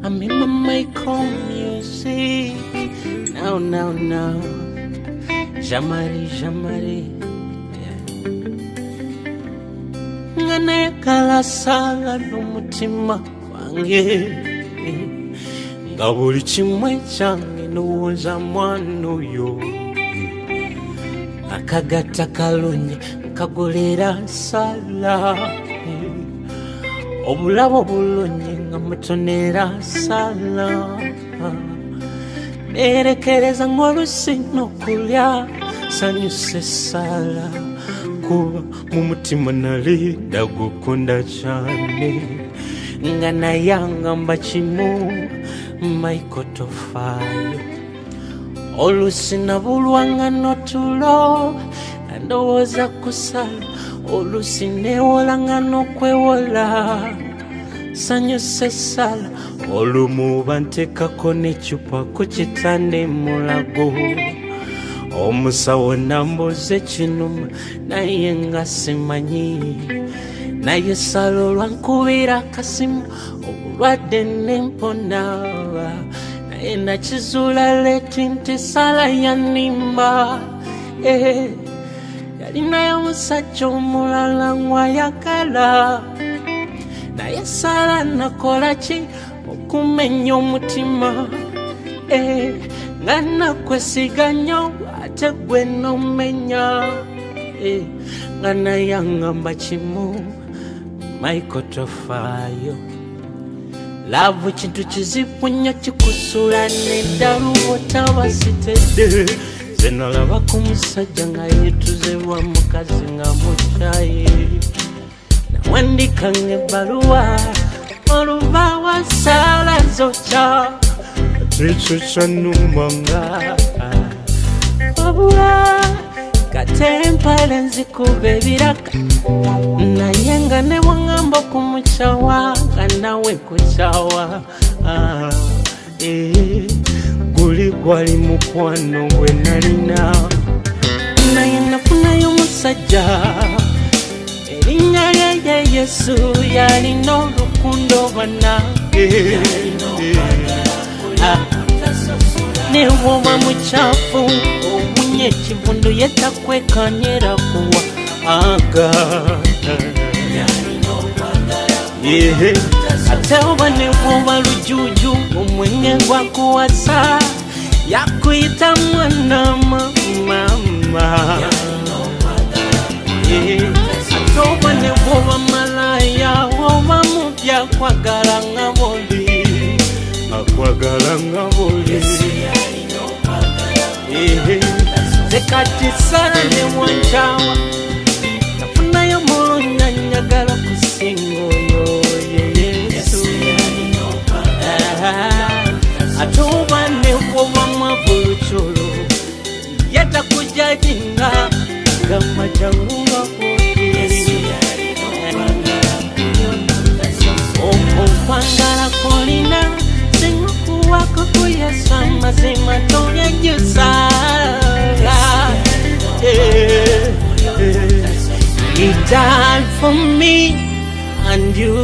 I'm in my micro music. Now. Jamari. Ngane kala sala n'umutima wange. Nga buli kimwe kyange ndowooza mwana oyo. Akagata kalungi nkagolera nsala. Obulabo bulungi nga mutonera nsala. Nerekereza ng'olusi n'okulya sanyuse ssala. Kuba mu mutima nali ndagukunda cyane. Nga nayangamba kimu Michael tofaayo. Olusi nabulwanga n'otulo ndowooza kusala. Olusi neewolanga n'okwewola sanyuse ssala. Olumuba ntekako n'ecupa ku kitande mulago. Omusawo nambuze kinuma naye nga simanyi. Naye sala olwankubira akasimu obulwadde nempona. Naye nakizuula leeti nti sala yanimba. Yalinayo omusajja omulala ng'ayagala. Naye sala nakola ki okumenya omutima. Nga nakwesiga nnyo ate gwe n'omenya. Nga nayangamba kimu Michael tofaayo. Laavu kintu kizibu nnyo kikusula n'eddalu bw'otaba sitedde. Nze nalaba ku musajja nga yeetuzebwa mukazi nga mukyaye. Nawandika ng'ebbaluwa oluvaawa sala zokya. Ekyo kyannumanga. Wabula katempale nzikuba ebiraka. Naye nga ne bwangamba okumukyawa nga nawe nkukyawa. Guli gwali mukwano gwe nalina. Naye nafunayo omusajja erinnya lye Yesu. Yalina olukundo bannange. Ne bw'oba mukyafu omunye ekivundu ye takwekanyera kuwa agala. Ate oba ne bw'oba lujuju omwenge gwakuwasa yakuyita mwana mama. Ate oba ne bw'oba malaya oba mubi akwagala nga boli. Akwagala nga boli. Zekati sala ne wanjawa. Nafunayo mulunga njagala kusinga oyo ye Yesu. Ate oba ne bw'oba mwabulukyolo yetakujajinga gamba jangu nga boli. Okwagala kolina singa kuwako kuyasa mazima tolyagyesala. He died for me and you.